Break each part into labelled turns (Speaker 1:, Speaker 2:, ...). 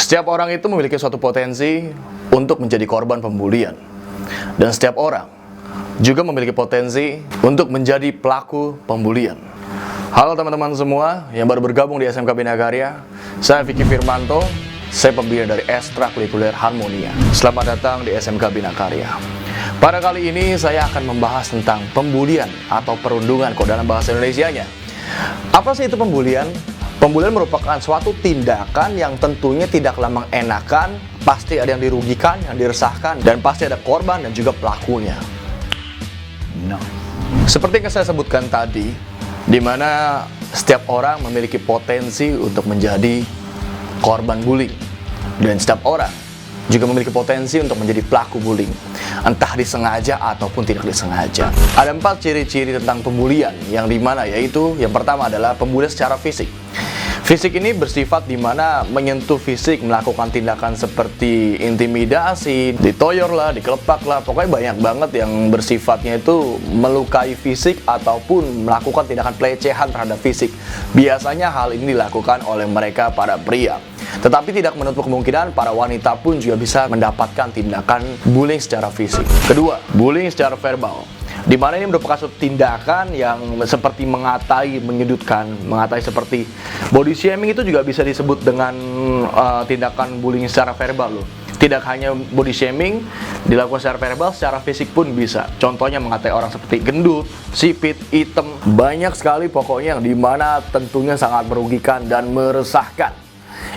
Speaker 1: Setiap orang itu memiliki suatu potensi untuk menjadi korban pembulian. Dan setiap orang juga memiliki potensi untuk menjadi pelaku pembulian. Halo teman-teman semua yang baru bergabung di SMK Bina Karya. Saya Vicky Firmanto, saya pembina dari Ekstrakurikuler Harmonia. Selamat datang di SMK Bina Karya. Pada kali ini saya akan membahas tentang pembulian atau perundungan kalau dalam bahasa Indonesianya. Apa sih itu pembulian? Pembulian merupakan suatu tindakan yang tentunya tidaklah mengenakan, pasti ada yang dirugikan, yang diresahkan, dan pasti ada korban dan juga pelakunya. Seperti yang saya sebutkan tadi, di mana setiap orang memiliki potensi untuk menjadi korban bullying, dan setiap orang juga memiliki potensi untuk menjadi pelaku bullying, entah disengaja ataupun tidak disengaja. Ada 4 ciri-ciri tentang pembulian, yang dimana yaitu yang pertama adalah pembulian secara fisik. Fisik ini bersifat dimana menyentuh fisik, melakukan tindakan seperti intimidasi, ditoyor lah, dikelepak lah, pokoknya banyak banget yang bersifatnya itu melukai fisik ataupun melakukan tindakan pelecehan terhadap fisik. Biasanya hal ini dilakukan oleh mereka para pria. Tetapi tidak menutup kemungkinan para wanita pun juga bisa mendapatkan tindakan bullying secara fisik. Kedua, bullying secara verbal, di mana ini merupakan suatu tindakan yang seperti mengatai, menyudutkan, mengatai seperti body shaming itu juga bisa disebut dengan tindakan bullying secara verbal loh. Tidak hanya body shaming dilakukan secara verbal, secara fisik pun bisa. Contohnya mengatai orang seperti gendut, sipit, hitam, banyak sekali pokoknya yang dimana tentunya sangat merugikan dan meresahkan.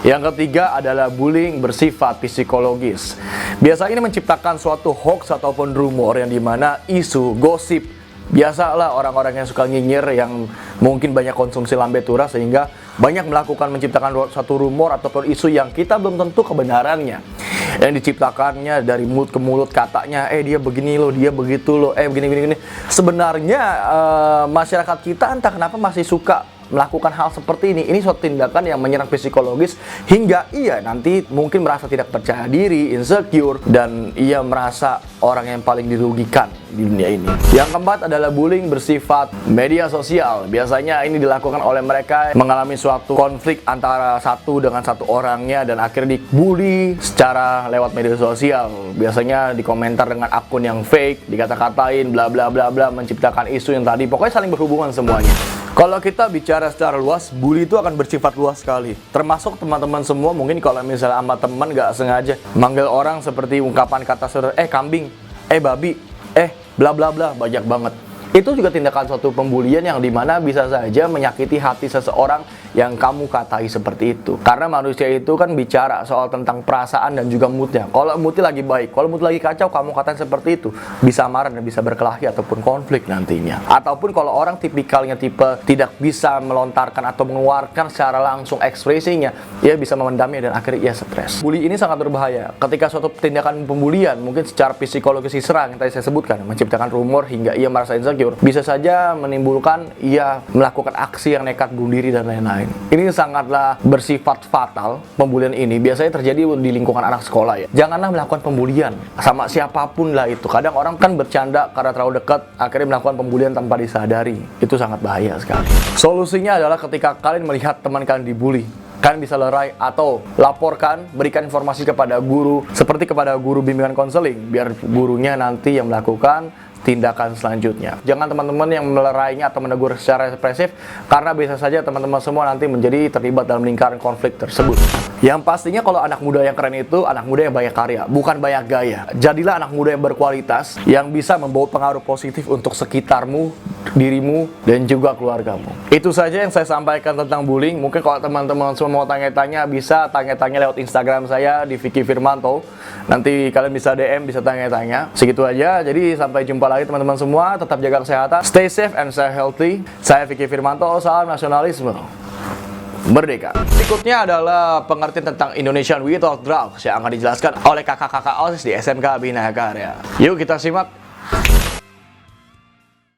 Speaker 1: Yang ketiga adalah bullying bersifat psikologis. Biasanya ini menciptakan suatu hoax ataupun rumor yang dimana isu, gosip. Biasalah orang-orang yang suka nyinyir yang mungkin banyak konsumsi lambe tura sehingga banyak melakukan menciptakan suatu rumor ataupun isu yang kita belum tentu kebenarannya. Yang diciptakannya dari mulut ke mulut, katanya dia begini loh, dia begitu loh, begini. Sebenarnya masyarakat kita entah kenapa masih suka melakukan hal seperti ini. Ini suatu tindakan yang menyerang psikologis hingga ia nanti mungkin merasa tidak percaya diri, insecure, dan ia merasa orang yang paling dirugikan di dunia ini. Yang keempat adalah bullying bersifat media sosial. Biasanya ini dilakukan oleh mereka yang mengalami suatu konflik antara satu dengan satu orangnya dan akhirnya dibully secara lewat media sosial. Biasanya dikomentar dengan akun yang fake, dikata-katain, bla bla bla bla, menciptakan isu yang tadi. Pokoknya saling berhubungan semuanya. Kalau kita bicara secara luas, bully itu akan bersifat luas sekali. Termasuk teman-teman semua mungkin kalau misalnya sama teman gak sengaja manggil orang seperti ungkapan kata saudara, kambing, babi, bla bla bla, banyak banget. Itu juga tindakan suatu pembulian yang dimana bisa saja menyakiti hati seseorang yang kamu katai seperti itu. Karena manusia itu kan bicara soal tentang perasaan dan juga moodnya. Kalau moodnya lagi baik, kalau mood lagi kacau, kamu katain seperti itu, bisa marah dan bisa berkelahi ataupun konflik nantinya. Ataupun kalau orang tipikalnya tipe tidak bisa melontarkan atau mengeluarkan secara langsung ekspresinya, ia bisa memendamnya dan akhirnya ia stres. Bully ini sangat berbahaya. Ketika suatu tindakan pembulian mungkin secara psikologis diserang, yang tadi saya sebutkan, menciptakan rumor hingga ia merasa insecure, bisa saja menimbulkan ia melakukan aksi yang nekat bunuh diri dan lain-lain. Ini sangatlah bersifat fatal. Pembulian ini biasanya terjadi di lingkungan anak sekolah ya. Janganlah melakukan pembulian sama siapapun lah itu. Kadang orang kan bercanda karena terlalu dekat, akhirnya melakukan pembulian tanpa disadari. Itu sangat bahaya sekali. Solusinya adalah ketika kalian melihat teman kalian dibully, kalian bisa lerai atau laporkan, berikan informasi kepada guru, seperti kepada guru bimbingan konseling, biar gurunya nanti yang melakukan tindakan selanjutnya. Jangan teman-teman yang melerainya atau menegur secara represif, karena bisa saja teman-teman semua nanti menjadi terlibat dalam lingkaran konflik tersebut. Yang pastinya kalau anak muda yang keren itu anak muda yang banyak karya, bukan banyak gaya. Jadilah anak muda yang berkualitas, yang bisa membawa pengaruh positif untuk sekitarmu, dirimu, dan juga keluargamu. Itu saja yang saya sampaikan tentang bullying. Mungkin kalau teman-teman semua mau tanya-tanya, bisa tanya-tanya lewat Instagram saya di Vicky Firmanto. Nanti kalian bisa DM, bisa tanya-tanya. Segitu aja. Jadi sampai jumpa lagi teman-teman semua. Tetap jaga kesehatan, stay safe and stay healthy. Saya Vicky Firmanto, salam nasionalisme merdeka. Berikutnya adalah pengertian tentang Indonesian Without Drugs yang akan dijelaskan oleh kakak-kakak OSIS di SMK Bina Karya. Yuk kita simak.